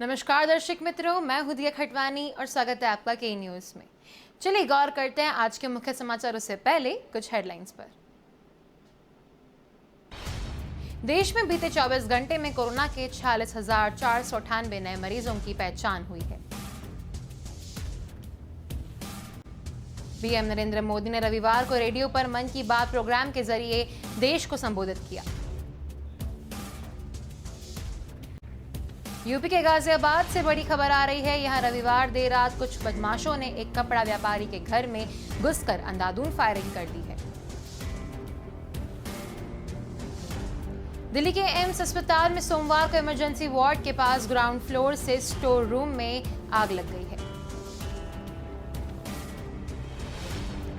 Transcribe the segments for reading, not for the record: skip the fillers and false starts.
नमस्कार दर्शक मित्रों, मैं हूं दिया खटवानी और स्वागत है आपका के न्यूज में। चलिए गौर करते हैं आज के मुख्य समाचारों से पहले कुछ हेडलाइंस पर। देश में बीते 24 घंटे में कोरोना के 46,498 नए मरीजों की पहचान हुई है। पीएम नरेंद्र मोदी ने रविवार को रेडियो पर मन की बात प्रोग्राम के जरिए देश को संबोधित किया। यूपी के गाजियाबाद से बड़ी खबर आ रही है। यहां रविवार देर रात कुछ बदमाशों ने एक कपड़ा व्यापारी के घर में घुसकर अंधाधुंध फायरिंग कर दी है। दिल्ली के एम्स अस्पताल में सोमवार को इमरजेंसी वार्ड के पास ग्राउंड फ्लोर से स्टोर रूम में आग लग गई है।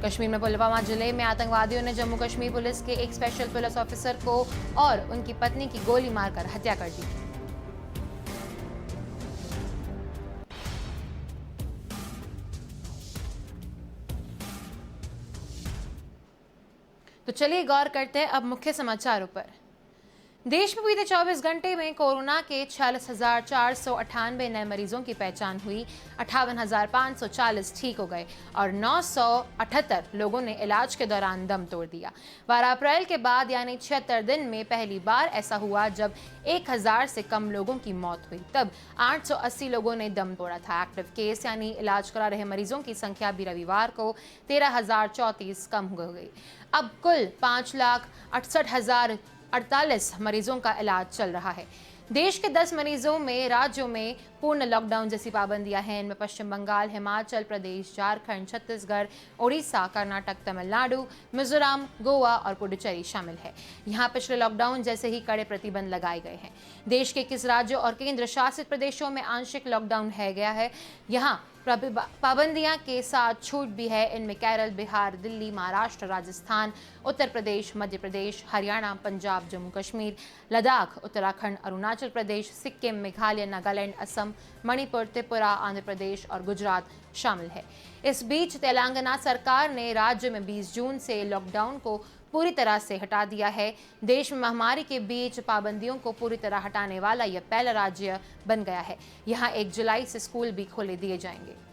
कश्मीर में पुलवामा जिले में आतंकवादियों ने जम्मू कश्मीर पुलिस के एक स्पेशल पुलिस ऑफिसर को और उनकी पत्नी की गोली मारकर हत्या कर दी। तो चलिए गौर करते हैं अब मुख्य समाचारों पर। देश में बीते 24 घंटे में कोरोना के 46,498 नए मरीजों की पहचान हुई। 58,540 ठीक हो गए और 978 लोगों ने इलाज के दौरान दम तोड़ दिया। 12 अप्रैल के बाद यानी 76 दिन में पहली बार ऐसा हुआ जब 1000 से कम लोगों की मौत हुई। तब 880 लोगों ने दम तोड़ा था। एक्टिव केस यानी इलाज करा रहे मरीजों की संख्या भी रविवार को 13,034 कम हो गई। अब कुल 5,68,048 मरीजों का इलाज चल रहा है। देश के 10 मरीजों में राज्यों में पूर्ण लॉकडाउन जैसी पाबंदियां हैं। इनमें पश्चिम बंगाल, हिमाचल प्रदेश, झारखंड, छत्तीसगढ़, ओडिशा, कर्नाटक, तमिलनाडु, मिजोरम, गोवा और पुडुचेरी शामिल है। यहां पिछले लॉकडाउन जैसे ही कड़े प्रतिबंध लगाए गए हैं। देश के 21 राज्यों और केंद्र शासित प्रदेशों में आंशिक लॉकडाउन है गया है। यहाँ पाबंदियां के साथ छूट भी है। इनमें केरल, बिहार, दिल्ली, महाराष्ट्र, राजस्थान, उत्तर प्रदेश, मध्य प्रदेश, हरियाणा, पंजाब, जम्मू कश्मीर, लद्दाख, उत्तराखंड, अरुणाचल प्रदेश, सिक्किम, मेघालय, नागालैंड, असम, मणिपुर, त्रिपुरा, आंध्र प्रदेश और गुजरात शामिल है। इस बीच तेलंगाना सरकार ने राज्य में 20 जून से लॉकडाउन को पूरी तरह से हटा दिया है। देश में महामारी के बीच पाबंदियों को पूरी तरह हटाने वाला यह पहला राज्य बन गया है। यहां 1 जुलाई से स्कूल भी खोले दिए जाएंगे।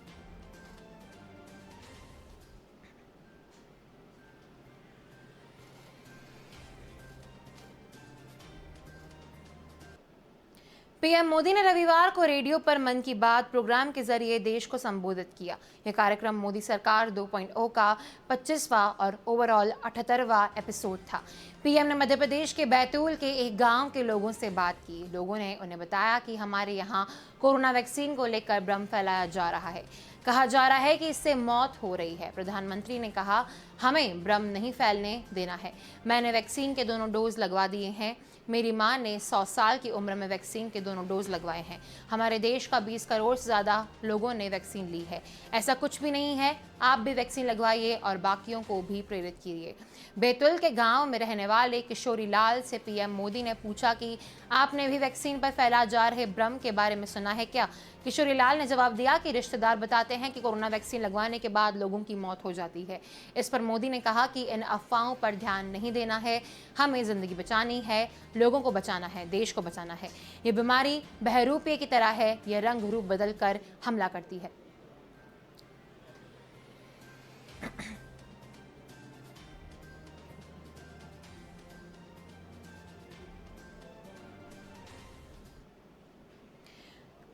पीएम मोदी ने रविवार को रेडियो पर मन की बात प्रोग्राम के जरिए देश को संबोधित किया। यह कार्यक्रम मोदी सरकार 2.0 का 25वां और ओवरऑल 78वां एपिसोड था। पीएम ने मध्य प्रदेश के बैतूल के एक गांव के लोगों से बात की। लोगों ने उन्हें बताया कि हमारे यहाँ कोरोना वैक्सीन को लेकर भ्रम फैलाया जा रहा है। कहा जा रहा है कि इससे मौत हो रही है। प्रधानमंत्री ने कहा, हमें भ्रम नहीं फैलने देना है। मैंने वैक्सीन के दोनों डोज लगवा दिए हैं। मेरी मां ने 100 साल की उम्र में वैक्सीन के दोनों डोज लगवाए हैं। हमारे देश का 20 करोड़ से ज़्यादा लोगों ने वैक्सीन ली है। ऐसा कुछ भी नहीं है। आप भी वैक्सीन लगवाइए और बाकियों को भी प्रेरित कीजिए। बैतूल के गांव में रहने वाले किशोरी लाल से पीएम मोदी ने पूछा कि आपने भी वैक्सीन पर फैला जा रहे भ्रम के बारे में सुना है क्या? किशोरी लाल ने जवाब दिया कि रिश्तेदार बताते हैं कि कोरोना वैक्सीन लगवाने के बाद लोगों की मौत हो जाती है। इस पर मोदी ने कहा कि इन अफवाहों पर ध्यान नहीं देना है। हमें जिंदगी बचानी है, लोगों को बचाना है, देश को बचाना है। ये बीमारी बहरूपिये की तरह है। यह रंग रूप बदल कर हमला करती है।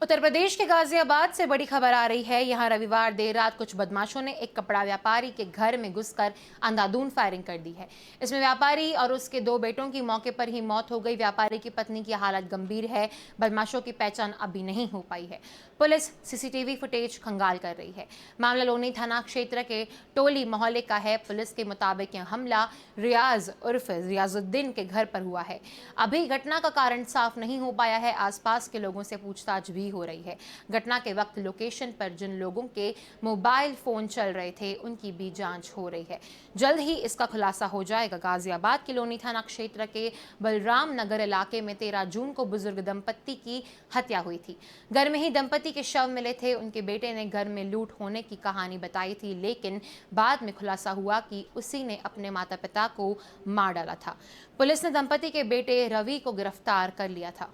उत्तर प्रदेश के गाजियाबाद से बड़ी खबर आ रही है। यहां रविवार देर रात कुछ बदमाशों ने एक कपड़ा व्यापारी के घर में घुसकर अंधाधुंध फायरिंग कर दी है। इसमें व्यापारी और उसके 2 बेटों की मौके पर ही मौत हो गई। व्यापारी की पत्नी की हालत गंभीर है। बदमाशों की पहचान अभी नहीं हो पाई है। पुलिस सीसीटीवी फुटेज खंगाल कर रही है। मामला लोनी थाना क्षेत्र के टोली मोहल्ले का है। पुलिस के मुताबिक यह हमला रियाज उर्फ रियाजुद्दीन के घर पर हुआ है। अभी घटना का कारण साफ नहीं हो पाया है। आसपास के लोगों से पूछताछ भी हो रही है। घटना के वक्त लोकेशन पर जिन लोगों के मोबाइल फोन चल रहे थे उनकी भी जांच हो रही है। जल्द ही इसका खुलासा हो जाएगा। गाजियाबाद के लोनी थाना क्षेत्र के बलराम नगर इलाके में 13 जून को बुजुर्ग दंपत्ति की हत्या हुई थी। घर में ही दंपत्ति के शव मिले थे। उनके बेटे ने घर में लूट होने की कहानी बताई थी, लेकिन बाद में खुलासा हुआ कि उसी ने अपने माता पिता को मार डाला था। पुलिस ने दंपत्ति के बेटे रवि को गिरफ्तार कर लिया था।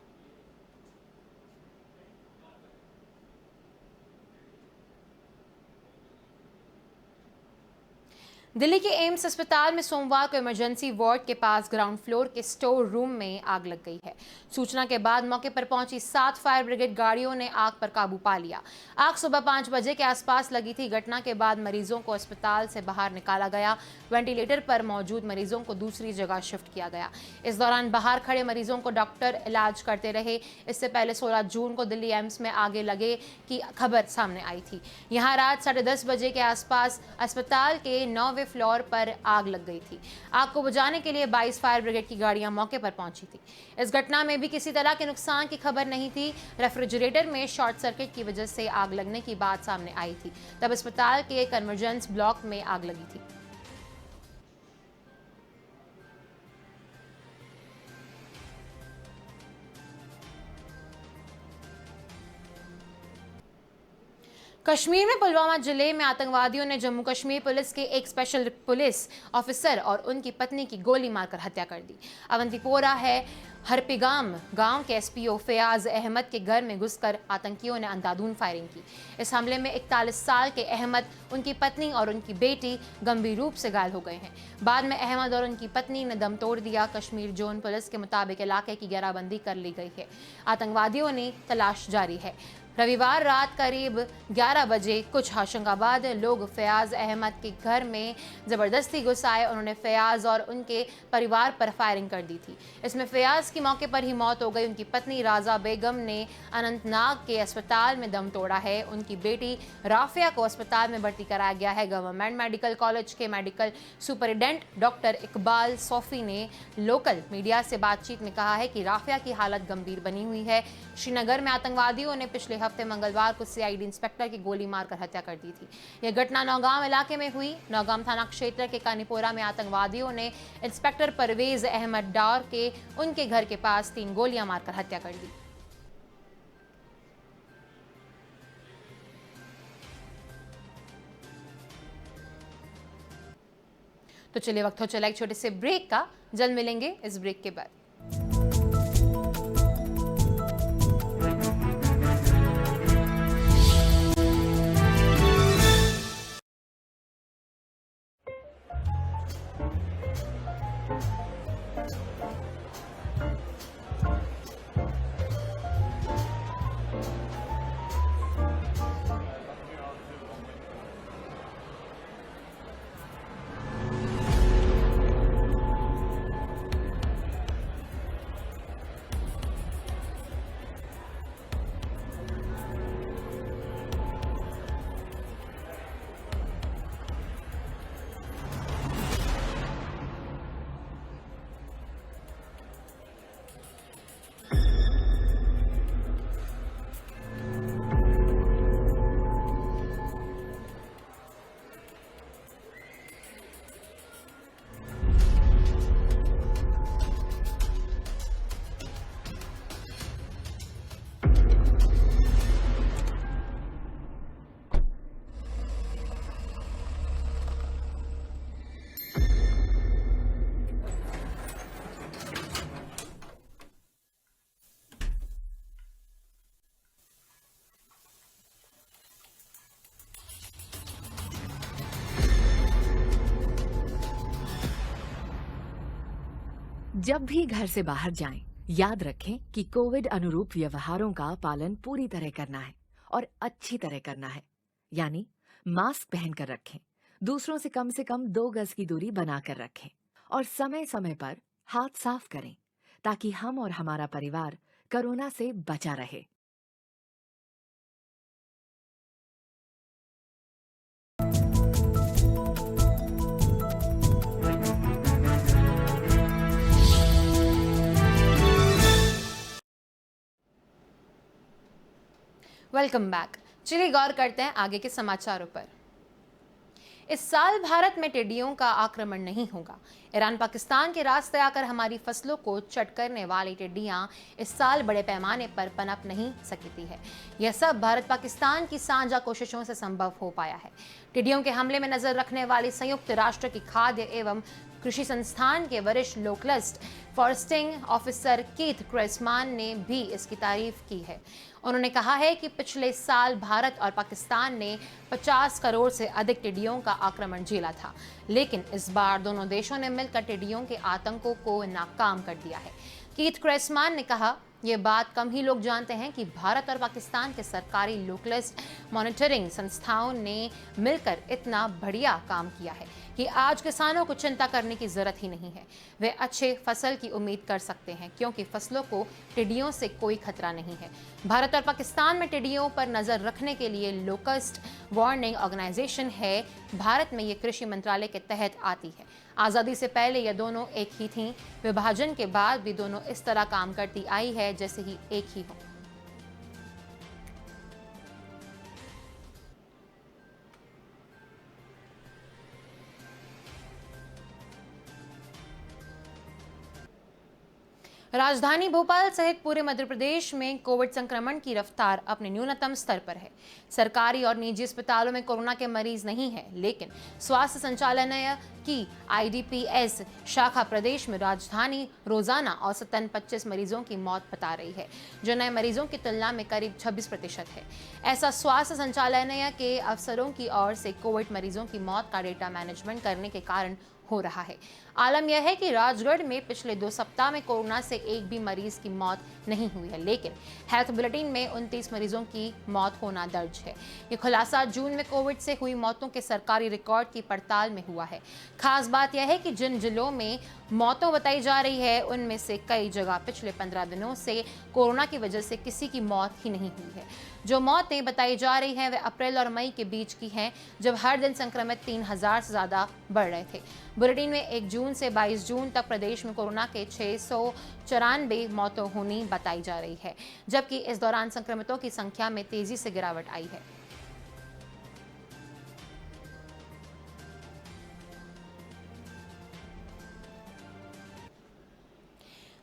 दिल्ली के एम्स अस्पताल में सोमवार को इमरजेंसी वार्ड के पास ग्राउंड फ्लोर के स्टोर रूम में आग लग गई है। सूचना के बाद मौके पर पहुंची 7 फायर ब्रिगेड गाड़ियों ने आग पर काबू पा लिया। आग सुबह 5 बजे के आसपास लगी थी। घटना के बाद मरीजों को अस्पताल से बाहर निकाला गया। वेंटिलेटर पर मौजूद मरीजों को दूसरी जगह शिफ्ट किया गया। इस दौरान बाहर खड़े मरीजों को डॉक्टर इलाज करते रहे। इससे पहले 16 जून को दिल्ली एम्स में आगे लगे की खबर सामने आई थी। यहाँ रात 10:30 बजे के आसपास अस्पताल के 9वें फ्लोर पर आग लग गई थी। आग को बुझाने के लिए 22 फायर ब्रिगेड की गाड़ियां मौके पर पहुंची थी। इस घटना में भी किसी तरह के नुकसान की खबर नहीं थी। रेफ्रिजरेटर में शॉर्ट सर्किट की वजह से आग लगने की बात सामने आई थी। तब अस्पताल के एक इमरजेंसी ब्लॉक में आग लगी थी। कश्मीर में पुलवामा जिले में आतंकवादियों ने जम्मू कश्मीर पुलिस के एक स्पेशल पुलिस ऑफिसर और उनकी पत्नी की गोली मारकर हत्या कर दी। अवंतीपोरा है हरपिगाम गांव के एसपीओ फयाज अहमद के घर में घुसकर आतंकियों ने अंधाधुंध फायरिंग की। इस हमले में 41 साल के अहमद, उनकी पत्नी और उनकी बेटी गंभीर रूप से घायल हो गए हैं। बाद में अहमद और उनकी पत्नी ने दम तोड़ दिया। कश्मीर जोन पुलिस के मुताबिक इलाके की घेराबंदी कर ली गई है। आतंकवादियों ने तलाश जारी है। रविवार रात करीब 11 बजे कुछ आशंकाबाद लोग फयाज अहमद के घर में जबरदस्ती घुस आए। उन्होंने फयाज और उनके परिवार पर फायरिंग कर दी थी। इसमें फयाज की मौके पर ही मौत हो गई। उनकी पत्नी राजा बेगम ने अनंतनाग के अस्पताल में दम तोड़ा है। उनकी बेटी राफिया को अस्पताल में भर्ती कराया गया है। गवर्नमेंट मेडिकल कॉलेज के medical superintendent doctor Iqbal Sophie ने लोकल मीडिया से बातचीत में कहा है कि राफिया की हालत गंभीर बनी हुई है। श्रीनगर में आतंकवादियों ने पिछले हफ्ते मंगलवार को सीआईडी इंस्पेक्टर की गोली मारकर हत्या कर दी थी। यह घटना नौगाम इलाके में हुई। नौगाम थाना क्षेत्र के कानीपोरा में आतंकवादियों ने इंस्पेक्टर परवेज अहमद डार के उनके घर के पास 3 गोलियां मारकर हत्या कर दी। तो चलिए वक्त हो चला एक छोटे से ब्रेक का। जल्द मिलेंगे इस ब्रेक के बाद। जब भी घर से बाहर जाएं, याद रखें कि कोविड अनुरूप व्यवहारों का पालन पूरी तरह करना है और अच्छी तरह करना है। यानी मास्क पहनकर रखें, दूसरों से कम 2 गज की दूरी बनाकर रखें और समय समय पर हाथ साफ करें ताकि हम और हमारा परिवार कोरोना से बचा रहे। Welcome back. चलिए गौर करते हैं आगे के समाचारों पर। इस साल भारत में टिड्डियों का आक्रमण नहीं होगा। ईरान पाकिस्तान के रास्ते आकर हमारी फसलों को चट करने वाली टिड्डियां इस साल बड़े पैमाने पर पनप नहीं सकती है। यह सब भारत पाकिस्तान की साझा कोशिशों से संभव हो पाया है। टिड्डियों के हमले में नजर रखने वाली संयुक्त राष्ट्र की खाद्य एवं कृषि संस्थान के वरिष्ठ लोकलिस्ट फॉरेस्टिंग ऑफिसर कीथ क्रेसमान ने भी इसकी तारीफ की है। उन्होंने कहा है कि पिछले साल भारत और पाकिस्तान ने 50 करोड़ से अधिक टिड्डियों का आक्रमण झेला था, लेकिन इस बार दोनों देशों ने मिलकर टिड्डियों के आतंकों को नाकाम कर दिया है। कीथ क्रेसमान ने कहा, ये बात कम ही लोग जानते हैं कि भारत और पाकिस्तान के सरकारी लोकलिस्ट मॉनिटरिंग संस्थाओं ने मिलकर इतना बढ़िया काम किया है कि आज किसानों को चिंता करने की जरूरत ही नहीं है। वे अच्छे फसल की उम्मीद कर सकते हैं क्योंकि फसलों को टिड्डियों से कोई खतरा नहीं है। भारत और पाकिस्तान में टिड्डियों पर नजर रखने के लिए लोकस्ट वार्निंग ऑर्गेनाइजेशन है। भारत में ये कृषि मंत्रालय के तहत आती है। आजादी से पहले ये दोनों एक ही थीं। विभाजन के बाद भी दोनों इस तरह काम करती आई है जैसे ही एक ही हो। राजधानी भोपाल सहित पूरे मध्य प्रदेश में कोविड संक्रमण की रफ्तार अपने न्यूनतम स्तर पर है। सरकारी और निजी अस्पतालों में कोरोना के मरीज नहीं है, लेकिन स्वास्थ्य संचालनालय की आईडीपीएस शाखा प्रदेश में राजधानी रोजाना औसतन 25 मरीजों की मौत बता रही है, जो नए मरीजों की तुलना में करीब 26% है। ऐसा स्वास्थ्य संचालनालय के अफसरों की ओर से कोविड मरीजों की मौत का डेटा मैनेजमेंट करने के कारण हो रहा है। आलम यह है कि राजगढ़ में पिछले 2 सप्ताह में कोरोना से एक भी मरीज की मौत नहीं हुई है, लेकिन हेल्थ बुलेटिन में 29 मरीजों की मौत होना दर्ज है। ये खुलासा जून में कोविड से हुई मौतों के सरकारी रिकॉर्ड की पड़ताल में हुआ है। खास बात यह है कि जिन जिलों में मौतों बताई जा रही है, उनमें से कई जगह पिछले 15 दिनों से कोरोना की वजह से किसी की मौत ही नहीं हुई है। जो मौतें बताई जा रही हैं वे अप्रैल और मई के बीच की हैं, जब हर दिन संक्रमित 3000 से ज्यादा बढ़ रहे थे। बुलेटिन में 1 जून से 22 जून तक प्रदेश में कोरोना के 694 मौतें होनी बताई जा रही है, जबकि इस दौरान संक्रमितों की संख्या में तेजी से गिरावट आई है।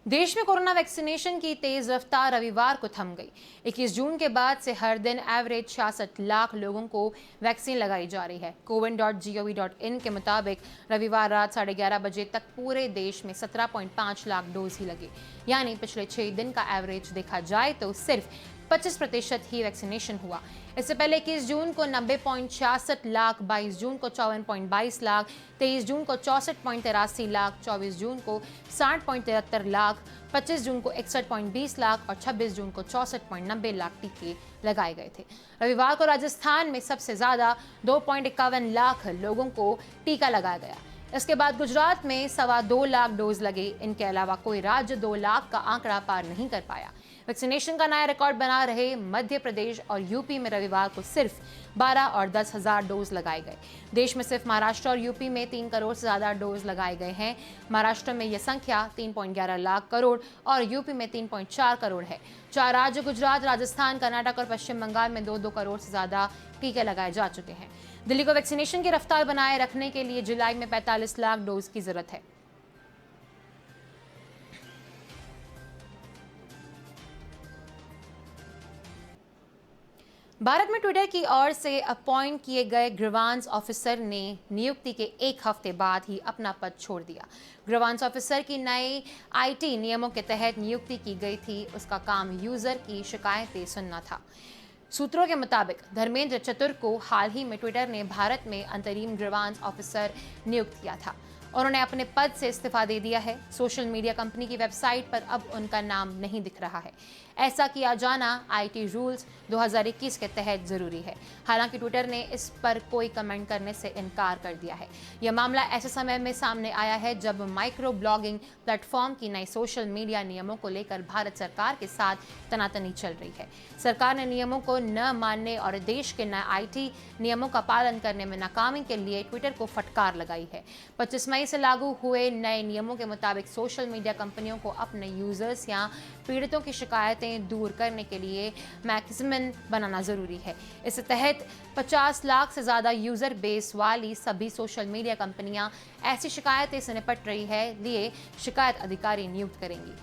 देश में कोरोना वैक्सीनेशन की तेज रफ्तार रविवार को थम गई। 21 जून के बाद से हर दिन एवरेज 66 लाख लोगों को वैक्सीन लगाई जा रही है। cowen.gov.in के मुताबिक रविवार रात 11:30 बजे तक पूरे देश में 17.5 लाख डोज ही लगे, यानी पिछले 6 दिन का एवरेज देखा जाए तो सिर्फ 25% ही वैक्सीनेशन हुआ। इससे पहले 21 जून को 90.66 लाख, 22 जून को 54.22 लाख, 23 जून को 64.83 लाख, 24 जून को 60.73 लाख, 25 जून को 61.20 लाख और 26 जून को 64.90 लाख टीके लगाए गए थे। रविवार को राजस्थान में सबसे ज्यादा 2.51 लाख लोगों को टीका लगाया गया। इसके बाद गुजरात में 2.25 लाख डोज लगे। इनके अलावा कोई राज्य 2 लाख का आंकड़ा पार नहीं कर पाया। वैक्सीनेशन का नया रिकॉर्ड बना रहे मध्य प्रदेश और यूपी में रविवार को सिर्फ 12 और 10 हजार डोज लगाए गए। देश में सिर्फ महाराष्ट्र और यूपी में 3 करोड़ से ज्यादा डोज लगाए गए हैं। महाराष्ट्र में यह संख्या 3.11 लाख करोड़ और यूपी में 3.4 करोड़ है। 4 राज्य गुजरात, राजस्थान, कर्नाटक और पश्चिम बंगाल में 2-2 करोड़ से ज्यादा टीके लगाए जा चुके हैं। दिल्ली को वैक्सीनेशन की रफ्तार बनाए रखने के लिए जुलाई में 45 लाख डोज की जरूरत है। भारत में ट्विटर की ओर से अपॉइंट किए गए ग्रीवांस ऑफिसर ने नियुक्ति के 1 हफ्ते बाद ही अपना पद छोड़ दिया। ग्रीवांस ऑफिसर की नए आईटी नियमों के तहत नियुक्ति की गई थी। उसका काम यूजर की शिकायतें सुनना था। सूत्रों के मुताबिक धर्मेंद्र चतुर को हाल ही में ट्विटर ने भारत में अंतरिम ग्रीवांस ऑफिसर नियुक्त किया था। उन्होंने अपने पद से इस्तीफा दे दिया है। सोशल मीडिया कंपनी की वेबसाइट पर अब उनका नाम नहीं दिख रहा है। ऐसा किया जाना आईटी रूल्स 2021 के तहत जरूरी है। हालांकि ट्विटर ने इस पर कोई कमेंट करने से इनकार कर दिया है। यह मामला ऐसे समय में सामने आया है जब माइक्रो ब्लॉगिंग प्लेटफॉर्म की नई सोशल मीडिया नियमों को लेकर भारत सरकार के साथ तनातनी चल रही है। सरकार ने नियमों को न मानने और देश के नए आईटी नियमों का पालन करने में नाकामी के लिए ट्विटर को फटकार लगाई है। 25 मई से लागू हुए नए नियमों के मुताबिक सोशल मीडिया कंपनियों को अपने यूजर्स या पीड़ितों की शिकायतें दूर करने के लिए मैकेनिज्म बनाना जरूरी है। इस तहत 50 लाख से ज्यादा यूजर बेस वाली सभी सोशल मीडिया कंपनियां ऐसी शिकायतें से निपट रही है लिए शिकायत अधिकारी नियुक्त करेंगी।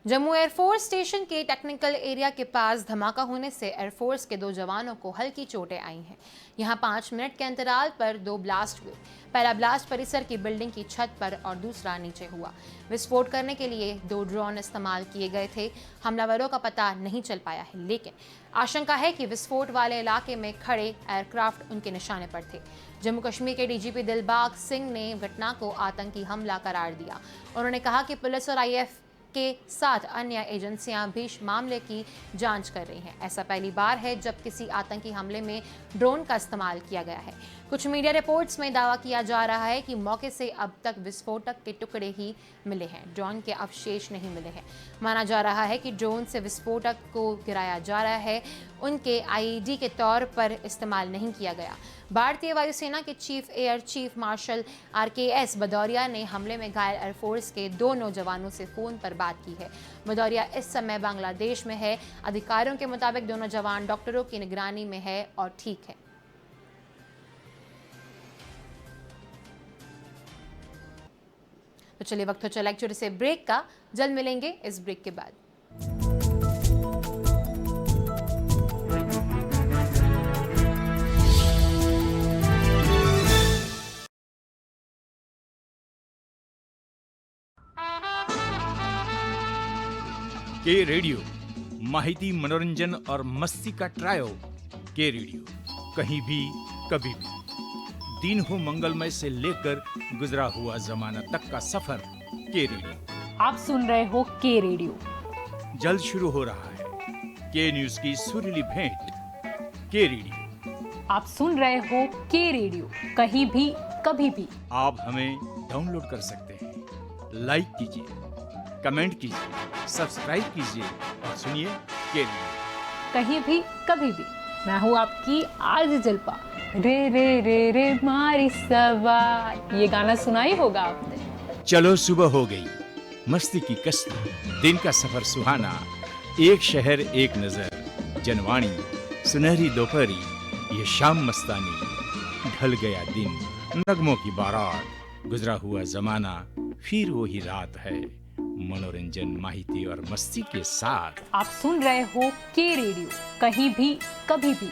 जम्मू एयरफोर्स स्टेशन के टेक्निकल एरिया के पास धमाका होने से एयरफोर्स के 2 जवानों को हल्की चोटें आई हैं। यहां 5 मिनट के अंतराल पर 2 ब्लास्ट हुए। पहला ब्लास्ट परिसर की बिल्डिंग की छत पर और दूसरा नीचे हुआ। विस्फोट करने के लिए 2 ड्रोन इस्तेमाल किए गए थे। हमलावरों का पता नहीं चल पाया है, लेकिन आशंका है कि विस्फोट वाले इलाके में खड़े एयरक्राफ्ट उनके निशाने पर थे। जम्मू कश्मीर के डीजीपी दिलबाग सिंह ने घटना को आतंकी हमला करार दिया। उन्होंने कहा कि पुलिस और आईएफ के साथ अन्य एजेंसियां भी मामले की जांच कर रही हैं। ऐसा पहली बार है जब किसी आतंकी हमले में ड्रोन का इस्तेमाल किया गया है। कुछ मीडिया रिपोर्ट्स में दावा किया जा रहा है कि मौके से अब तक विस्फोटक के टुकड़े ही मिले हैं, ड्रोन के अवशेष नहीं मिले हैं। माना जा रहा है कि ड्रोन से विस्फोटक को गिराया जा रहा है, उनके आईईडी के तौर पर इस्तेमाल नहीं किया गया। भारतीय वायुसेना के chief air chief marshal RKS Bhadauria ने हमले में घायल एयरफोर्स के 2 नौजवानों से फोन पर बात की है। भदौरिया इस समय बांग्लादेश में है। अधिकारियों के मुताबिक दोनों जवान डॉक्टरों की निगरानी में है और ठीक है। तो चलिए वक्त हो चला एक छोटे से ब्रेक का। जल्द मिलेंगे इस ब्रेक के बाद। के रेडियो माहिती, मनोरंजन और मस्ती का ट्रायो। के रेडियो कहीं भी कभी भी, दिन हो मंगलमय से लेकर गुजरा हुआ जमाना तक का सफर। के रेडियो आप सुन रहे हो के रेडियो। जल्द शुरू हो रहा है के न्यूज की सुरीली भेंट। के रेडियो आप सुन रहे हो के रेडियो, कहीं भी कभी भी। आप हमें डाउनलोड कर सकते हैं। लाइक कीजिए, कमेंट कीजिए, सब्सक्राइब कीजिए और सुनिए के रेडियो कहीं भी कभी भी। मैं हूँ आपकी आरजे जल्पा। रे रे रे रे मारी सवार, ये गाना सुना ही होगा आपने। चलो सुबह हो गई, मस्ती की कश्ती, दिन का सफर सुहाना, एक शहर एक नजर, जनवाणी, सुनहरी दोपहरी, ये शाम मस्तानी, ढल गया दिन, नगमों की बारात, गुजरा हुआ जमाना, फिर वही रात है, मनोरंजन, माहिती और मस्ती के साथ। आप सुन रहे हो के रेडियो, कहीं भी कभी भी।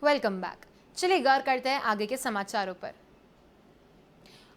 Welcome back. चलिए गौर करते हैं आगे के समाचारों पर।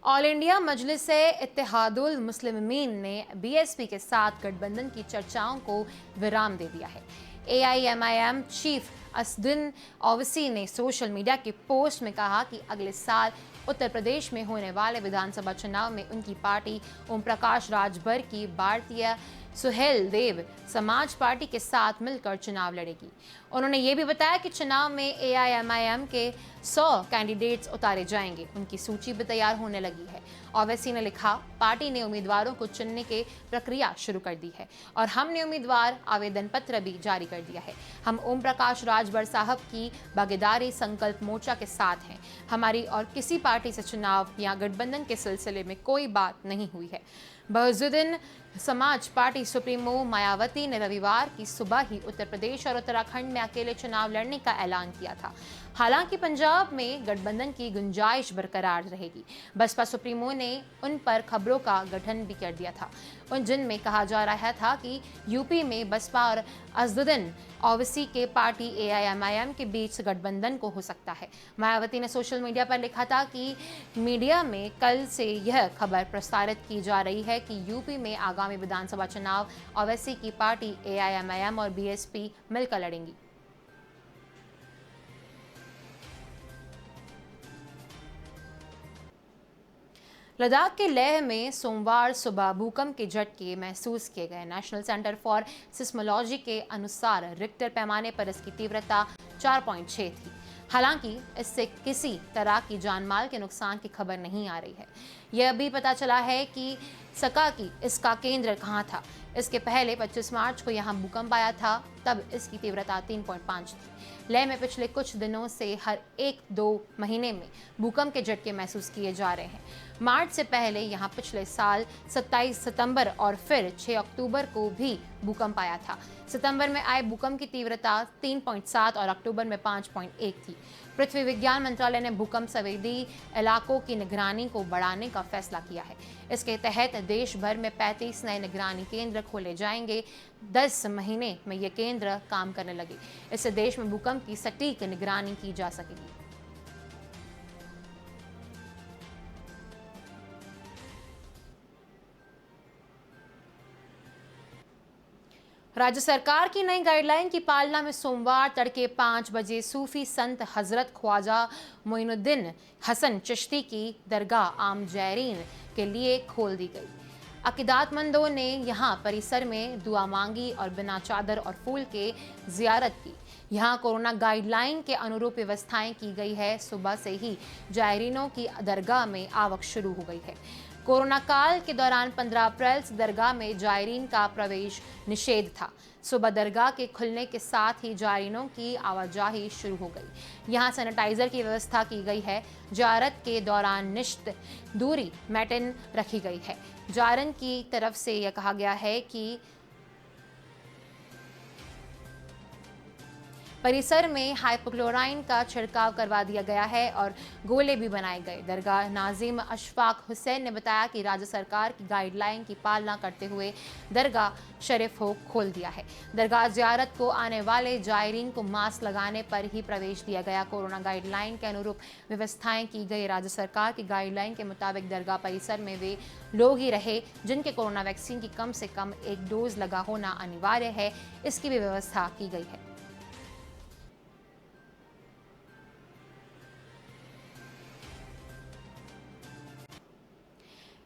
ऑल इंडिया मजलिस इत्तेहादुल मुस्लिमीन ने बीएसपी के साथ गठबंधन की चर्चाओं को विराम दे दिया है। AIMIM चीफ असदुद्दीन ओवैसी ने सोशल मीडिया के पोस्ट में कहा कि अगले साल उत्तर प्रदेश में होने वाले विधानसभा चुनाव में उनकी पार्टी ओम प्रकाश राजभर की भारतीय सुहेल देव समाज पार्टी के साथ मिलकर चुनाव लड़ेगी। उन्होंने ये भी बताया कि चुनाव में AIMIM के 100 कैंडिडेट्स उतारे जाएंगे। उनकी सूची भी तैयार होने लगी है। ओवैसी ने लिखा, पार्टी ने उम्मीदवारों को चुनने की प्रक्रिया शुरू कर दी है और हमने उम्मीदवार आवेदन पत्र भी जारी कर दिया है। हम ओम प्रकाश राजभर साहब की भागीदारी संकल्प मोर्चा के साथ हैं। हमारी और किसी पार्टी से चुनाव या गठबंधन के सिलसिले में कोई बात नहीं हुई है। बहुजन समाज पार्टी सुप्रीमो मायावती ने रविवार की सुबह ही उत्तर प्रदेश और उत्तराखंड में अकेले चुनाव लड़ने का ऐलान किया था। हालांकि पंजाब में गठबंधन की गुंजाइश बरकरार रहेगी। बसपा सुप्रीमो ने उन पर खबरों का गठन भी कर दिया था, उन जिनमें कहा जा रहा था कि यूपी में बसपा और असदुद्दीन ओवैसी के पार्टी AIMIM के बीच गठबंधन को हो सकता है। मायावती ने सोशल मीडिया पर लिखा था कि मीडिया में कल से यह खबर प्रसारित की जा रही है कि यूपी में आगामी विधानसभा चुनाव ओवैसी की पार्टी AIMIM और BSP मिलकर लड़ेंगी। लद्दाख के लेह में सोमवार सुबह भूकंप के झटके महसूस किए गए। नेशनल सेंटर फॉर सिस्मोलॉजी के अनुसार रिक्टर पैमाने पर इसकी तीव्रता 4.6 थी। हालांकि इससे किसी तरह की जानमाल के नुकसान की खबर नहीं आ रही है। यह भी पता चला है कि सका की इसका केंद्र कहाँ था। इसके पहले 25 मार्च को यहाँ भूकंप आया था, तब इसकी तीव्रता 3.5 थी। लेह में पिछले कुछ दिनों से हर 1-2 महीने में भूकंप के झटके महसूस किए जा रहे हैं। मार्च से पहले यहाँ पिछले साल 27 सितंबर और फिर 6 अक्टूबर को भी भूकंप आया था। सितंबर में आए भूकंप की तीव्रता 3.7 और अक्टूबर में 5.1 थी। पृथ्वी विज्ञान मंत्रालय ने भूकंप संवेदी इलाकों की निगरानी को बढ़ाने का फैसला किया है। इसके तहत देश भर में 35 नए निगरानी केंद्र खोले जाएंगे। 10 महीने में ये केंद्र काम करने लगे। इससे देश में भूकंप की सटीक निगरानी की जा सकेगी। राज्य सरकार की नई गाइडलाइन की पालना में सोमवार तड़के 5 बजे सूफी संत हजरत ख्वाजा मोइनुद्दीन हसन चिश्ती की दरगाह आम जायरीन के लिए खोल दी गई। अकीदतमंदों ने यहां परिसर में दुआ मांगी और बिना चादर और फूल के जियारत की। यहां कोरोना गाइडलाइन के अनुरूप व्यवस्थाएं की गई है। सुबह से ही जायरीनों की दरगाह में आवक शुरू हो गई है। कोरोना काल के दौरान 15 अप्रैल से दरगाह में जायरीन का प्रवेश निषेध था। सुबह दरगाह के खुलने के साथ ही जायरीनों की आवाजाही शुरू हो गई। यहां सैनिटाइजर की व्यवस्था की गई है। जियारत के दौरान निश्चित दूरी मेंटेन रखी गई है। जायरीन की तरफ से यह कहा गया है कि परिसर में हाइपोक्लोराइन का छिड़काव करवा दिया गया है और गोले भी बनाए गए। दरगाह नाजिम अशफाक हुसैन ने बताया कि राज्य सरकार की गाइडलाइन की पालना करते हुए दरगाह शरीफ को खोल दिया है। दरगाह जियारत को आने वाले जायरीन को मास्क लगाने पर ही प्रवेश दिया गया। कोरोना गाइडलाइन के अनुरूप व्यवस्थाएं की गई। राज्य सरकार की गाइडलाइन के मुताबिक दरगाह परिसर में वे लोग ही रहे जिनके कोरोना वैक्सीन की कम से कम 1 डोज लगा होना अनिवार्य है। इसकी भी व्यवस्था की गई है।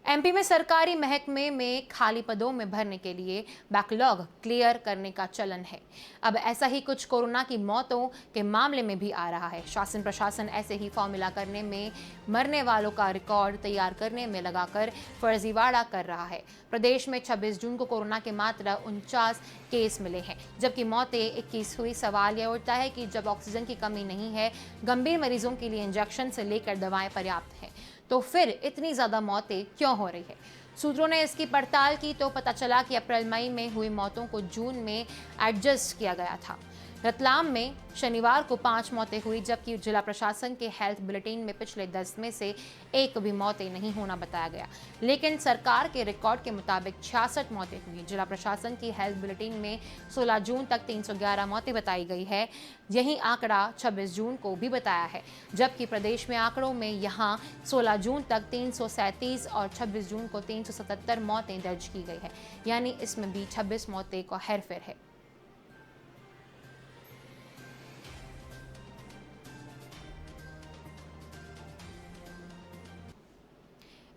एमपी में सरकारी महकमे में खाली पदों में भरने के लिए बैकलॉग क्लियर करने का चलन है। अब ऐसा ही कुछ कोरोना की मौतों के मामले में भी आ रहा है। शासन प्रशासन ऐसे ही फॉर्मूला करने में, मरने वालों का रिकॉर्ड तैयार करने में लगाकर फर्जीवाड़ा कर रहा है। प्रदेश में 26 जून को कोरोना के मात्र 49 केस मिले हैं, जबकि मौतें 21 हुई। सवाल यह उठता है कि जब ऑक्सीजन की कमी नहीं है, गंभीर मरीजों के लिए इंजेक्शन से लेकर दवाएं पर्याप्त हैं, तो फिर इतनी ज़्यादा मौतें क्यों हो रही है? सूत्रों ने इसकी पड़ताल की तो पता चला कि अप्रैल मई में हुई मौतों को जून में एडजस्ट किया गया था। रतलाम में शनिवार को 5 मौतें हुई, जबकि जिला प्रशासन के हेल्थ बुलेटिन में पिछले 10 में से 1 भी मौतें नहीं होना बताया गया। लेकिन सरकार के रिकॉर्ड के मुताबिक 66 मौतें हुई। जिला प्रशासन की हेल्थ बुलेटिन में 16 जून तक 311 मौतें बताई गई है। यही आंकड़ा 26 जून को भी बताया है, जबकि प्रदेश में आंकड़ों में यहाँ 16 जून तक 337 और 26 जून को 377 मौतें दर्ज की गई है। यानी इसमें भी 26 मौतें का हेरफेर है।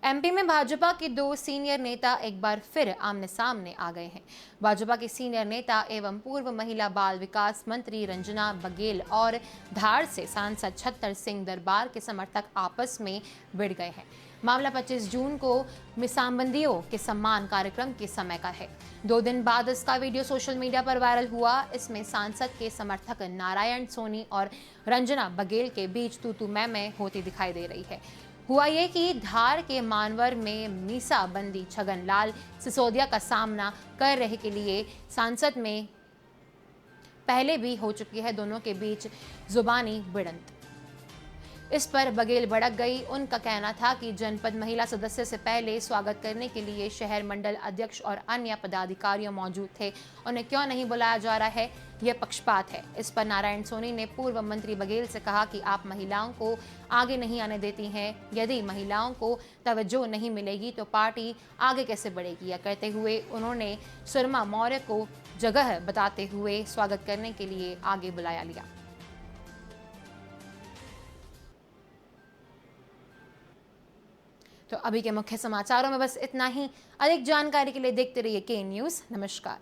एमपी में भाजपा के 2 सीनियर नेता एक बार फिर आमने सामने आ गए हैं। भाजपा के सीनियर नेता एवं पूर्व महिला बाल विकास मंत्री रंजना बघेल और धार से सांसद छत्तर सिंह दरबार के समर्थक आपस में भिड़ गए हैं। मामला 25 जून को मिसाबंदियों के सम्मान कार्यक्रम के समय का है। 2 दिन बाद इसका वीडियो सोशल मीडिया पर वायरल हुआ। इसमें सांसद के समर्थक नारायण सोनी और रंजना बघेल के बीच तू मैं होती दिखाई दे रही है। हुआ ये कि धार के मानवर में मीसाबंदी छगन लाल सिसोदिया का सामना कर रहे के लिए सांसद में पहले भी हो चुकी है। दोनों के बीच जुबानी भिड़ंत। इस पर बघेल भड़क गई। उनका कहना था कि जनपद महिला सदस्य से पहले स्वागत करने के लिए शहर मंडल अध्यक्ष और अन्य पदाधिकारियों मौजूद थे, उन्हें क्यों नहीं बुलाया जा रहा है, यह पक्षपात है। इस पर नारायण सोनी ने पूर्व मंत्री बघेल से कहा कि आप महिलाओं को आगे नहीं आने देती हैं। यदि महिलाओं को तवज्जो नहीं मिलेगी तो पार्टी आगे कैसे बढ़ेगी। यह कहते हुए उन्होंने सुरमा मौर्य को जगह बताते हुए स्वागत करने के लिए आगे बुलाया लिया। तो अभी के मुख्य समाचारों में बस इतना ही। अधिक जानकारी के लिए देखते रहिए के न्यूज़। नमस्कार।